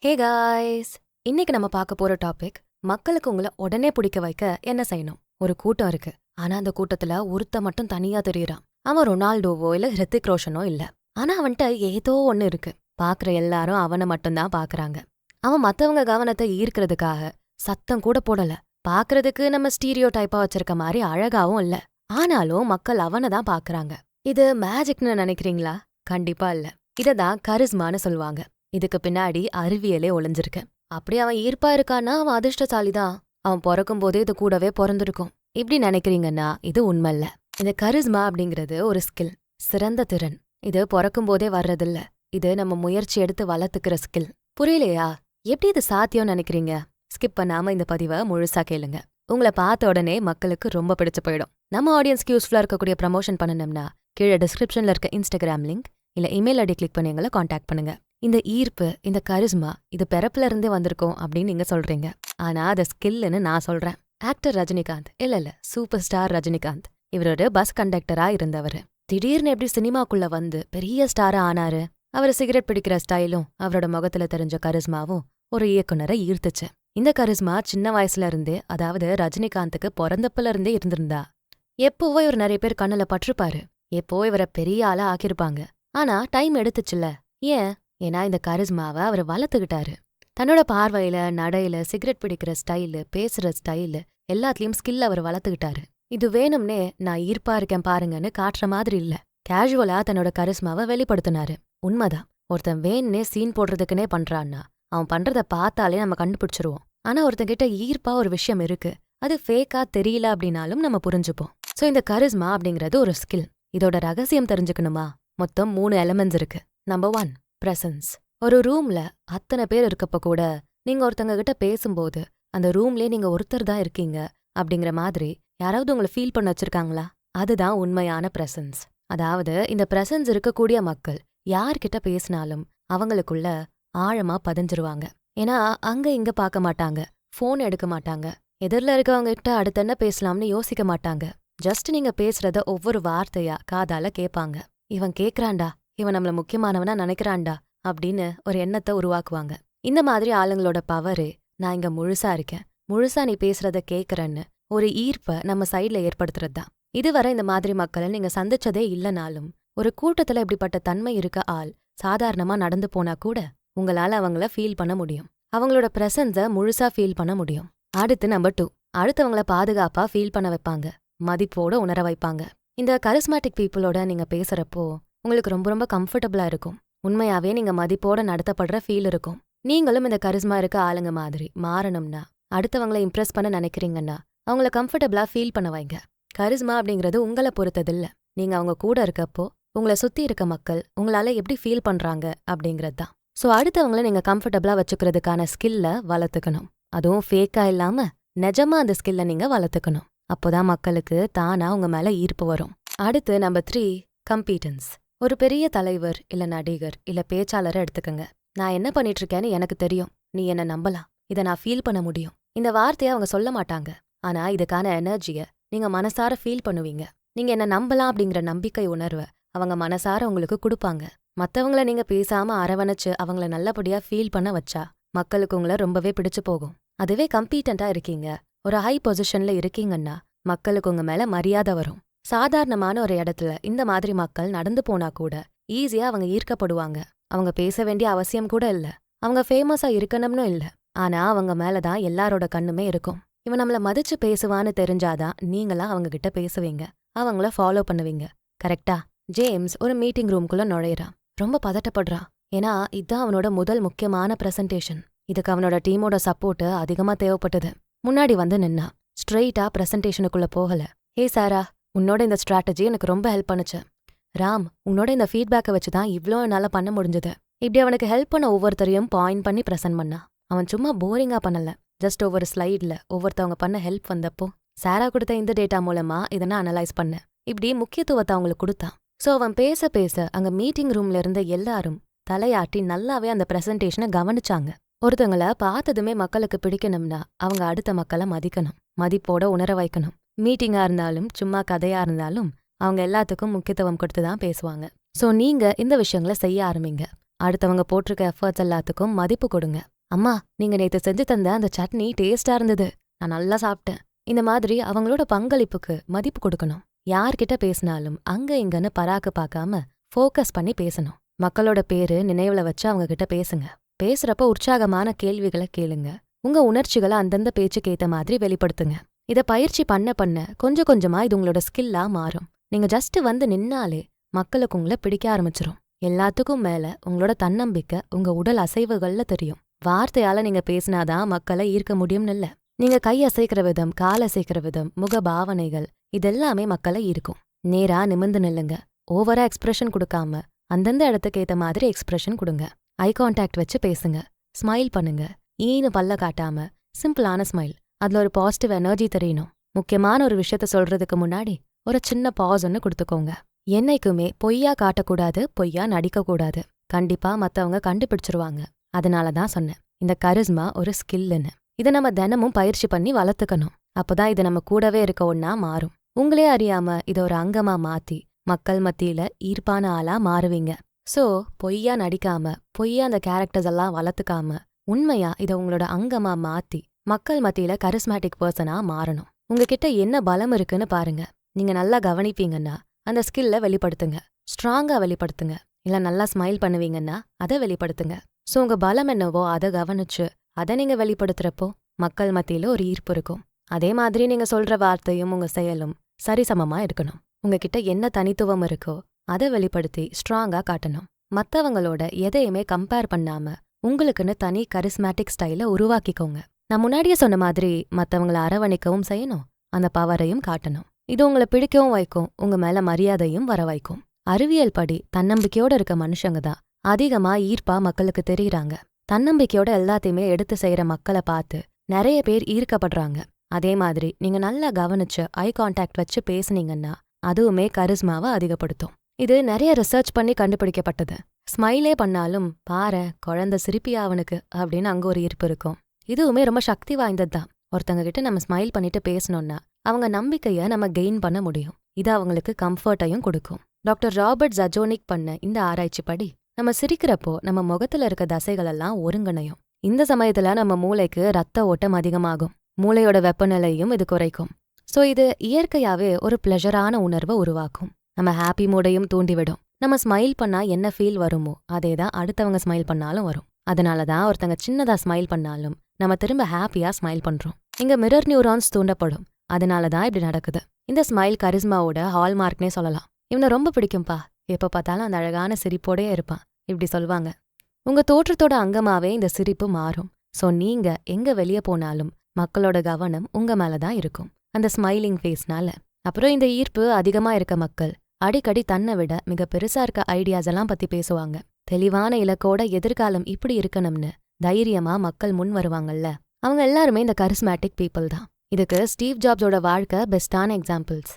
Hey guys, இன்னைக்கு நம்ம பார்க்க போற டாபிக் மக்களுக்கு உங்களை உடனே பிடிக்க வைக்க என்ன செய்யணும். ஒரு கூட்டம் இருக்கு, ஆனா அந்த கூட்டத்துல ஒருத்த மட்டும் தனியா தெரியுறான். அவன் ரொனால்டோவோ இல்ல ஹிருத்திக் ரோஷனோ இல்ல, ஆனா அவன்கிட்ட ஏதோ ஒண்ணு இருக்கு. பாக்குற எல்லாரும் அவனை மட்டும்தான் பாக்குறாங்க. அவன் மத்தவங்க கவனத்தை ஈர்க்கிறதுக்காக சத்தம் கூட போடல. பாக்குறதுக்கு நம்ம ஸ்டீரியோ டைப்பா வச்சிருக்க மாதிரி அழகாவும் இல்ல, ஆனாலும் மக்கள் அவனை தான் பாக்குறாங்க. இது மேஜிக்னு நினைக்கிறீங்களா? கண்டிப்பா இல்ல. இததான் கரிஸ்மான்னு சொல்லுவாங்க. இதுக்கு பின்னாடி அறிவியலே ஒளிஞ்சிருக்கு. அப்படி அவன் ஈர்ப்பா இருக்கான்னா அவன் அதிர்ஷ்டசாலிதான். அவன் பிறக்கும் போதே இது கூடவே பிறந்திருக்கும். இப்படி நினைக்கிறீங்கன்னா இது உண்மை இல்ல. இந்த கரிஸ்மா அப்படிங்கிறது ஒரு ஸ்கில், சிறந்த திறன். இது பிறக்கும் போதே வர்றதில்ல, இது நம்ம முயற்சி எடுத்து வளர்த்துக்கிற ஸ்கில். புரியலையா? எப்படி இது சாத்தியம் நினைக்கிறீங்க? ஸ்கிப் பண்ணாம இந்த பதிவை முழுசா கேளுங்க. உங்களை பார்த்த உடனே மக்களுக்கு ரொம்ப பிடிச்சு போயிடும். நம்ம ஆடியன்ஸ்க்கு யூஸ்ஃபுல்லா இருக்கக்கூடிய ப்ரமோஷன் பண்ணணும்னா கீழே டிஸ்கிரிப்ஷன்ல இருக்க இன்ஸ்டாகிராம் லிங்க் இல்ல இமெயில் ஐடி கிளிக் பண்ணி எங்களை காண்டாக்ட் பண்ணுங்க. இந்த ஈர்ப்பு, இந்த கரிஸ்மா, இது பிறப்புல இருந்தே வந்திருக்கோம் அப்படின்னு நீங்க சொல்றீங்க. ஆனா அதை ஸ்கில்னு நான் சொல்றேன். ஆக்டர் ரஜினிகாந்த், இல்ல சூப்பர் ஸ்டார் ரஜினிகாந்த், இவர் ஒரு பஸ் கண்டக்டரா இருந்தவர். திடீர்னு எப்படி சினிமாக்குள்ள வந்து பெரிய ஸ்டாரா ஆனாரு? அவர் சிகரெட் பிடிக்கிற ஸ்டைலும் அவரோட முகத்துல தெரிஞ்ச கரிஸ்மாவும் ஒரு இயக்குனரை ஈர்த்துச்சு. இந்த கரிஸ்மா சின்ன வயசுல இருந்தே, அதாவது ரஜினிகாந்துக்கு பிறந்தப்பல இருந்தே இருந்திருந்தா. எப்போவோ இவர் நிறைய பேர் கண்ணுல பட்டிருப்பாரு, எப்போ இவரை பெரிய ஆளா ஆக்கிருப்பாங்க. ஆனா டைம் எடுத்துச்சுல்ல. ஏன்? ஏன்னா இந்த கரிஸ்மாவை அவர் வளர்த்துக்கிட்டாரு. தன்னோட பார்வையில, நடையில, சிகரெட் பிடிக்கிற ஸ்டைலு, பேசுற ஸ்டைலு, எல்லாத்துலயும் ஸ்கில் அவர் வளர்த்துக்கிட்டாரு. இது வேணும்னே நான் ஈர்ப்பா இருக்கேன் பாருங்கன்னு காட்டுற மாதிரி இல்ல, கேஷுவலா தன்னோட கரிஸ்மாவை வெளிப்படுத்தினாரு. உண்மைதான், ஒருத்தன் வேணும்னே சீன் போடுறதுக்குன்னே பண்றான்னா அவன் பண்றத பார்த்தாலே நம்ம கண்டுபிடிச்சிருவோம். ஆனா ஒருத்தங்கிட்ட ஈர்ப்பா ஒரு விஷயம் இருக்கு, அது ஃபேக்கா தெரியல அப்படின்னாலும் நம்ம புரிஞ்சுப்போம். சோ இந்த கரிஸ்மா அப்படிங்கிறது ஒரு ஸ்கில். இதோட ரகசியம் தெரிஞ்சுக்கணுமா? மொத்தம் 3 எலிமெண்ட்ஸ் இருக்கு. Number 1, presence. ஒரு ரூம்ல அத்தனை பேர் இருக்கப்ப கூட நீங்க ஒருத்தங்க கிட்ட பேசும்போது அந்த ரூம்லயே நீங்க ஒருத்தர் தான் இருக்கீங்க அப்படிங்கிற மாதிரி யாராவது உங்களை ஃபீல் பண்ண வச்சிருக்காங்களா? அதுதான் உண்மையான பிரசன்ஸ். அதாவது இந்த பிரசன்ஸ் இருக்கக்கூடிய மக்கள் யார்கிட்ட பேசினாலும் அவங்களுக்குள்ள ஆழமா பதிஞ்சிருவாங்க. ஏன்னா அங்க இங்க பார்க்க மாட்டாங்க, போன் எடுக்க மாட்டாங்க, எதிரில இருக்கவங்க கிட்ட அடுத்து என்ன பேசலாம்னு யோசிக்க மாட்டாங்க. ஜஸ்ட் நீங்க பேசுறத ஒவ்வொரு வார்த்தையா காதால கேட்பாங்க. இவன் கேக்குறான்டா, இவன் நம்மள முக்கியமானவனா நினைக்கிறான்டா அப்படின்னு ஒரு எண்ணத்தை உருவாக்குவாங்க. இந்த மாதிரி ஆளுங்களோட பவரு, நான் இங்க முழுசா இருக்கேன், முழுசா நீ பேசுறத கேக்குறேன்னு ஒரு ஈர்ப்பை நம்ம சைட்ல ஏற்படுத்துறதுதான். இதுவரை இந்த மாதிரி மக்களை நீங்க சந்திச்சதே இல்லனாலும் ஒரு கூட்டத்துல இப்படிப்பட்ட தன்மை இருக்க ஆள் சாதாரணமா நடந்து போனா கூட உங்களால அவங்கள ஃபீல் பண்ண முடியும். அவங்களோட பிரசன்ஸ முழுசா ஃபீல் பண்ண முடியும். அடுத்து நம்பர் 2, அடுத்தவங்கள பாதுகாப்பா ஃபீல் பண்ண வைப்பாங்க, மதிப்போட உணர வைப்பாங்க. இந்த கரிஸ்மேட்டிக் பீப்புளோட நீங்க பேசுறப்போ உங்களுக்கு ரொம்ப ரொம்ப கம்ஃபர்டபுளா இருக்கும். உண்மையாவே நீங்க மதிப்போட நடத்தப்படுற ஃபீல் இருக்கும். நீங்களும் இந்த கரிஸ்மா இருக்க ஆளுங்க மாதிரி மாறணும்னா, அடுத்தவங்களை இம்ப்ரெஸ் பண்ண நினைக்கிறீங்கன்னா அவங்கள கம்ஃபர்டபுளா ஃபீல் பண்ண வைங்க. கரிஸ்மா அப்படிங்கிறது உங்களை பொறுத்ததில்ல, நீங்க அவங்க கூட இருக்கப்போ உங்களை சுத்தி இருக்க மக்கள் உங்களால எப்படி ஃபீல் பண்றாங்க அப்படிங்கிறது தான். ஸோ அடுத்தவங்கள நீங்க கம்ஃபர்டபுளா வச்சுக்கிறதுக்கான ஸ்கில்ல வளர்த்துக்கணும். அதுவும் ஃபேக்கா இல்லாம நிஜமா அந்த ஸ்கில்ல நீங்க வளர்த்துக்கணும். அப்போதான் மக்களுக்கு தானா உங்க மேல ஈர்ப்பு வரும். அடுத்து நம்பர் 3, கம்பீட்டன்ஸ். ஒரு பெரிய தலைவர் இல்ல நடிகர் இல்ல பேச்சாளரை எடுத்துக்கங்க. நான் என்ன பண்ணிட்டு இருக்கேன்னு எனக்கு தெரியும், நீ என்ன நம்பலாம், இதை நான் ஃபீல் பண்ண முடியும். இந்த வார்த்தையை அவங்க சொல்ல மாட்டாங்க, ஆனா இதுக்கான எனர்ஜிய நீங்க மனசார ஃபீல் பண்ணுவீங்க. நீங்க என்ன நம்பலாம் அப்படிங்கிற நம்பிக்கை உணர்வை அவங்க மனசார உங்களுக்கு கொடுப்பாங்க. மத்தவங்கள நீங்க பேசாம அரவணைச்சு அவங்கள நல்லபடியா ஃபீல் பண்ண வச்சா மக்களுக்கு உங்களை ரொம்பவே பிடிச்சு போகும். அதுவே கம்பீட்டண்டா இருக்கீங்க, ஒரு ஹை பொசிஷன்ல இருக்கீங்கன்னா மக்களுக்கு உங்க மேல மரியாதை வரும். சாதாரணமான ஒரு இடத்துல இந்த மாதிரி மக்கள் நடந்து போனா கூட ஈஸியா அவங்க ஈர்க்கப்படுவாங்க. அவங்க பேச வேண்டிய அவசியம் கூட இல்ல, அவங்க ஃபேமஸா இருக்கணும்னு இல்ல, ஆனா அவங்க மேலதான் எல்லாரோட கண்ணுமே இருக்கும். இவன் நம்மள மதிச்சு பேசுவான்னு தெரிஞ்சாதான் நீங்களா அவங்க கிட்ட பேசுவீங்க, அவங்கள ஃபாலோ பண்ணுவீங்க. கரெக்டா? ஜேம்ஸ் ஒரு மீட்டிங் ரூம்குள்ள நுழையிறான். ரொம்ப பதட்டப்படுறான், ஏன்னா இதுதான் அவனோட முதல் முக்கியமான பிரசன்டேஷன். இதுக்கு அவனோட டீமோட சப்போர்ட் அதிகமா தேவைப்பட்டது. முன்னாடி வந்து நின்னா, ஸ்ட்ரெயிட்டா பிரசன்டேஷனுக்குள்ள போகல. ஹே சாரா, உன்னோட இந்த ஸ்ட்ராட்டஜி எனக்கு ரொம்ப ஹெல்ப் பண்ணுச்சு. ராம், உன்னோட இந்த ஃபீட்பேக்கை வச்சுதான் இவ்ளோ என்னால பண்ண முடிஞ்சது. இப்படி அவனுக்கு ஹெல்ப் பண்ண ஒவ்வொருத்தரையும் பாயிண்ட் பண்ணி பிரசன்ட் பண்ணா. அவன் சும்மா போரிங்கா பண்ணல, ஜஸ்ட் ஒவ்வொரு ஸ்லைட்ல ஒவ்வொருத்தவங்க பண்ண ஹெல்ப் வந்தப்போ சாரா கொடுத்த இந்த டேட்டா மூலமா இதை நான் அனலைஸ் பண்ண, இப்படி முக்கியத்துவத்தை அவங்களுக்கு கொடுத்தான். சோ அவன் பேச பேச அங்க மீட்டிங் ரூம்ல இருந்த எல்லாரும் தலையாட்டி நல்லாவே அந்த பிரசன்டேஷனை கவனிச்சாங்க. ஒருத்தவங்கள பார்த்ததுமே மக்களுக்கு பிடிக்கணும்னா அவங்க அடுத்த மக்களை மதிக்கணும், மதிப்போட உணர வைக்கணும். மீட்டிங்கா இருந்தாலும் சும்மா கதையா இருந்தாலும் அவங்க எல்லாத்துக்கும் முக்கியத்துவம் கொடுத்துதான் பேசுவாங்க. சோ நீங்க இந்த விஷயங்களை செய்ய ஆரம்பிங்க. அடுத்தவங்க போட்டிருக்க எஃபர்ட்ஸ் எல்லாத்துக்கும் மதிப்பு கொடுங்க. அம்மா, நீங்க நேத்து செஞ்சு தந்த அந்த சட்னி டேஸ்டா இருந்தது, நான் நல்லா சாப்பிட்டேன். இந்த மாதிரி அவங்களோட பங்களிப்புக்கு மதிப்பு கொடுக்கணும். யார்கிட்ட பேசினாலும் அங்க இங்கன்னு பராக்கு பார்க்காம ஃபோக்கஸ் பண்ணி பேசணும். மக்களோட பேரு நினைவுல வச்சு அவங்க கிட்ட பேசுங்க. பேசுறப்ப உற்சாகமான கேள்விகளை கேளுங்க. உங்க உணர்ச்சிகளை அந்தந்த பேச்சுக்கு ஏத்த மாதிரி வெளிப்படுத்துங்க. இத பயிற்சி பண்ண பண்ண கொஞ்சம் கொஞ்சமா இது உங்களோட ஸ்கில்லா மாறும். நீங்க ஜஸ்ட் வந்து நின்னாலே மக்களுக்கு உங்களை பிடிக்க ஆரம்பிச்சிரும். எல்லாத்துக்கும் மேல உங்களோட தன்னம்பிக்கை உங்க உடல் அசைவுகள்ல தெரியும். வார்த்தையால நீங்க பேசினாதான் மக்களை ஈர்க்க முடியும்னு இல்ல. நீங்க கை அசைக்கிற விதம், கால் அசைக்கிற விதம், முக பாவனைகள் இதெல்லாமே மக்களை ஈர்க்கும். நேரா நிமிர்ந்து நில்லுங்க. ஓவரா எக்ஸ்பிரஷன் கொடுக்காம அந்தந்த இடத்துக்கு ஏத்த மாதிரி எக்ஸ்பிரஷன் கொடுங்க. ஐ கான்டாக்ட் வச்சு பேசுங்க. ஸ்மைல் பண்ணுங்க. ஈனு பல்ல காட்டாம சிம்பிளான ஸ்மைல். அதுல ஒரு பாசிட்டிவ் எனர்ஜி தெரியணும். முக்கியமான ஒரு விஷயத்த சொல்றதுக்கு முன்னாடி ஒரு சின்ன பாஸ் ஒன்னு கொடுத்துக்கோங்க. என்னைக்குமே பொய்யா காட்டக்கூடாது, பொய்யா நடிக்கக்கூடாது. கண்டிப்பா மத்தவங்க கண்டுபிடிச்சிருவாங்க. அதனாலதான் சொன்னேன், இந்த கரிஸ்மா ஒரு ஸ்கில்லுன்னு. இதை நம்ம தினமும் பயிற்சி பண்ணி வளர்த்துக்கணும். அப்பதான் இது நம்ம கூடவே இருக்க ஒன்னா மாறும். உங்களே அறியாம இதை ஒரு அங்கமா மாத்தி மக்கள் மத்தியில ஈர்ப்பான ஆளா மாறுவீங்க. சோ பொய்யா நடிக்காம, பொய்யா அந்த கேரக்டர்ஸ் எல்லாம் வளர்த்துக்காம, உண்மையா இதை உங்களோட அங்கமா மாத்தி மக்கள் மத்தியில கரிஸ்மேட்டிக் பர்சனா மாறணும். உங்ககிட்ட என்ன பலம் இருக்குன்னு பாருங்க. நீங்க நல்லா கவனிப்பீங்கன்னா அந்த ஸ்கில்ல வெளிப்படுத்துங்க. ஸ்ட்ராங்கா வெளிப்படுத்துங்க. இல்ல நல்லா ஸ்மைல் பண்ணுவீங்கன்னா அதை வெளிப்படுத்துங்க. சோ உங்க பலம் என்னவோ அதை கவனிச்சு அதை நீங்க வெளிப்படுத்துறப்போ மக்கள் மத்தியில ஒரு ஈர்ப்பு இருக்கும். அதே மாதிரி நீங்க சொல்ற வார்த்தையும் உங்க செயலும் சரிசமமா இருக்கணும். உங்ககிட்ட என்ன தனித்துவம் இருக்கோ அதை வெளிப்படுத்தி ஸ்ட்ராங்கா காட்டணும். மத்தவங்களோட எதையுமே கம்பேர் பண்ணாம உங்களுக்குன்னு தனி கரிஸ்மேட்டிக் ஸ்டைல உருவாக்கிக்கோங்க. நான் முன்னாடியே சொன்ன மாதிரி மத்தவங்கள அரவணைக்கவும் செய்யணும், அந்த பவரையும் காட்டணும். இது உங்களை பிடிக்கவும் வைக்கும், உங்க மேல மரியாதையும் வர வைக்கும். அறிவியல் படி தன்னம்பிக்கையோட இருக்க மனுஷங்க தான் அதிகமா ஈர்ப்பா மக்களுக்கு தெரியுறாங்க. தன்னம்பிக்கையோட எல்லாத்தையுமே எடுத்து செய்யற மக்களை பார்த்து நிறைய பேர் ஈர்க்கப்படுறாங்க. அதே மாதிரி நீங்க நல்லா கவனிச்சு ஐ கான்டாக்ட் வச்சு பேசுனீங்கன்னா அதுவுமே கரிஸ்மாவை அதிகப்படுத்தும். இது நிறைய ரிசர்ச் பண்ணி கண்டுபிடிக்கப்பட்டது. ஸ்மைலே பண்ணாலும் பாரு குழந்தை சிரிப்பியா அவனுக்கு அப்படின்னு அங்க ஒரு ஈர்ப்பு இருக்கும். இதுவுமே ரொம்ப சக்தி வாய்ந்ததுதான். ஒருத்தங்க கிட்ட நம்ம ஸ்மைல் பண்ணிட்டு பேசணும்னா அவங்க நம்பிக்கைய நம்ம கெயின் பண்ண முடியும். இது அவங்களுக்கு கம்ஃபர்ட்டையும் கொடுக்கும். டாக்டர் ராபர்ட் ஜஜோனிக் பண்ண இந்த ஆராய்ச்சி படி நம்ம சிரிக்கிறப்போ நம்ம முகத்துல இருக்க தசைகள் எல்லாம் ஒருங்கிணையும். இந்த சமயத்துல நம்ம மூளைக்கு ரத்த ஓட்டம் அதிகமாகும். மூளையோட வெப்பநிலையும் இது குறைக்கும். சோ இது இயற்கையாவே ஒரு பிளஷரான உணர்வை உருவாக்கும். நம்ம ஹாப்பி மூடையும் தூண்டிவிடும். நம்ம ஸ்மைல் பண்ணா என்ன ஃபீல் வருமோ அதேதான் அடுத்தவங்க ஸ்மைல் பண்ணாலும் வரும். அதனாலதான் ஒருத்தங்க சின்னதா ஸ்மைல் பண்ணாலும் நம்ம திரும்ப ஹாப்பியா ஸ்மைல் பண்றோம். இங்க மிரர் நியூரான்ஸ் தூண்டப்படும். அதனாலதான் இப்படி நடக்குது. இந்த ஸ்மைல் கரிஸ்மாவோட ஹால்மார்க்னே சொல்லலாம். இவனை ரொம்ப பிடிக்கும்பா, எப்ப பார்த்தாலும் அந்த அழகான சிரிப்போடே இருப்பான், இப்படி சொல்வாங்க. உங்க தோற்றத்தோட அங்கமாவே இந்த சிரிப்பு மாறும். சோ நீங்க எங்க வெளியே போனாலும் மக்களோட கவனம் உங்க மேலதான் இருக்கும், அந்த ஸ்மைலிங் ஃபேஸ்னால. அப்புறம் இந்த ஈர்ப்பு அதிகமா இருக்க மக்கள் அடிக்கடி தன்னை விட மிக பெருசா இருக்க ஐடியாஸ் எல்லாம் பத்தி பேசுவாங்க. தெளிவான இலக்கோட எதிர்காலம் இப்படி இருக்கணும்னு தைரியமா மக்கள் முன் வருவாங்கல்ல, அவங்க எல்லாருமே இந்த கரிஸ்மேட்டிக் பீப்புள் தான். இதுக்கு ஸ்டீவ் ஜாப்ஸோட வாழ்க்கை பெஸ்டான எக்ஸாம்பிள்ஸ்.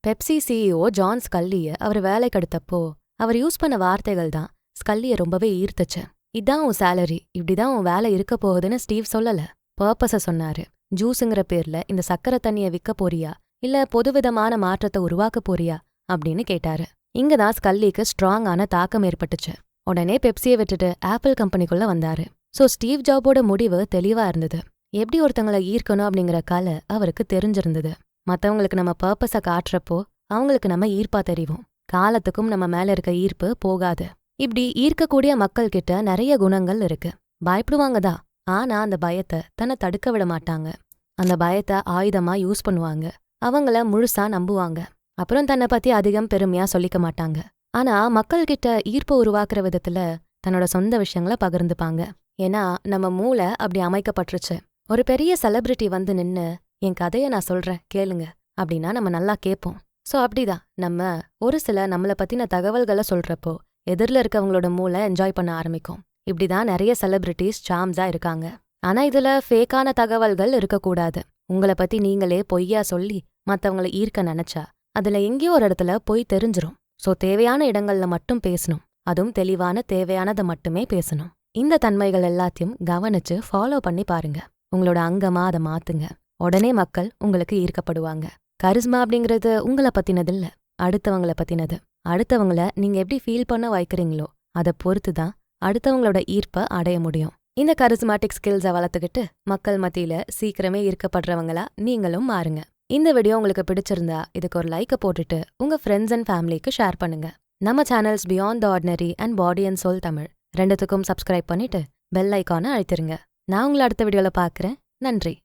பெப்சி சிஇஓ ஜான் ஸ்கல்லிய அவர் வேலைக்கு எடுத்தப்போ அவர் யூஸ் பண்ண வார்த்தைகள் தான் ஸ்கல்லிய ரொம்பவே ஈர்த்துச்சு. இதான் உன் சேலரி, இப்படிதான் உன் வேலை இருக்க போகுதுன்னு ஸ்டீவ் சொல்லல, பர்பஸ சொன்னாரு. ஜூஸுங்கிற பேர்ல இந்த சக்கரை தண்ணிய விற்க போறியா இல்ல பொதுவிதமான மாற்றத்தை உருவாக்க போறியா அப்படின்னு கேட்டாரு. இங்கதான் ஸ்கல்லிக்கு ஸ்ட்ராங்கான தாக்கம் ஏற்பட்டுச்சு. உடனே பெப்சியை விட்டுட்டு ஆப்பிள் கம்பெனிக்குள்ள வந்தாரு. சோ ஸ்டீவ் ஜாபோட முடிவு தெளிவா இருந்தது. எப்படி ஒருத்தங்களை ஈர்க்கணும் அப்படிங்கிற கலை அவருக்கு தெரிஞ்சிருந்தது. மத்தவங்களுக்கு நம்ம பர்பஸ காட்டுறப்போ அவங்களுக்கு நம்ம ஈர்ப்பா தெரியும். காலத்துக்கும் நம்ம மேல இருக்க ஈர்ப்பு போகாது. இப்படி ஈர்க்கக்கூடிய மக்கள் கிட்ட நிறைய குணங்கள் இருக்கு. பயப்படுவாங்கதான், ஆனா அந்த பயத்தை தன்னை தடுக்க விட மாட்டாங்க. அந்த பயத்தை ஆயுதமா யூஸ் பண்ணுவாங்க. அவங்கள முழுசா நம்புவாங்க. அப்புறம் தன்னை பத்தி அதிகம் பெருமையா சொல்லிக்க மாட்டாங்க. ஆனா மக்கள் கிட்ட ஈர்ப்பு உருவாக்குற விதத்துல தன்னோட சொந்த விஷயங்களை பகிர்ந்துப்பாங்க. ஏன்னா நம்ம மூளை அப்படி அமைக்கப்பட்டுருச்சு. ஒரு பெரிய செலிபிரிட்டி வந்து நின்னு என் கதையை நான் சொல்றேன் கேளுங்க அப்படின்னா நம்ம நல்லா கேட்போம். சோ அப்படிதான் நம்ம ஒரு சில நம்மளை பத்தின தகவல்களை சொல்றப்போ எதிரில இருக்கவங்களோட மூளை என்ஜாய் பண்ண ஆரம்பிக்கும். இப்படிதான் நிறைய செலிபிரிட்டிஸ் சாம்ஸா இருக்காங்க. ஆனா இதுல ஃபேக்கான தகவல்கள் இருக்கக்கூடாது. உங்களை பத்தி நீங்களே பொய்யா சொல்லி மத்தவங்களை ஈர்க்க நினைச்சா அதுல எங்கேயோ ஒரு இடத்துல பொய் தெரிஞ்சிரும். சோ தேவையான இடங்கள்ல மட்டும் பேசணும். அதுவும் தெளிவான தேவையானதை மட்டுமே பேசணும். இந்த தன்மைகள் எல்லாத்தையும் கவனிச்சு ஃபாலோ பண்ணி பாருங்க. உங்களோட அங்கமா அதை மாத்துங்க. உடனே மக்கள் உங்களுக்கு ஈர்க்கப்படுவாங்க. கரிஸ்மா அப்படிங்கிறது உங்களை பத்தினது இல்ல, அடுத்தவங்களை பத்தினது. அடுத்தவங்கள நீங்க எப்படி ஃபீல் பண்ண வைக்கிறீங்களோ அதை பொறுத்துதான் அடுத்தவங்களோட ஈர்ப்பை அடைய முடியும். இந்த கரிஸ்மாட்டிக் ஸ்கில்ஸை வளர்த்துக்கிட்டு மக்கள் மத்தியில சீக்கிரமே ஈர்க்கப்படுறவங்களா நீங்களும் மாறுங்க. இந்த வீடியோ உங்களுக்கு பிடிச்சிருந்தா இதுக்கு ஒரு லைக்கை போட்டுட்டு உங்க ஃப்ரெண்ட்ஸ் அண்ட் ஃபேமிலிக்கு ஷேர் பண்ணுங்க. நம்ம channels beyond the ordinary and body and soul Tamil ரெண்டுத்துக்கும் சப்ஸ்கிரைப் பண்ணிட்டு பெல் ஐக்கானை அழுத்திருங்க. நான் உங்களை அடுத்த வீடியோல பார்க்குறேன். நன்றி.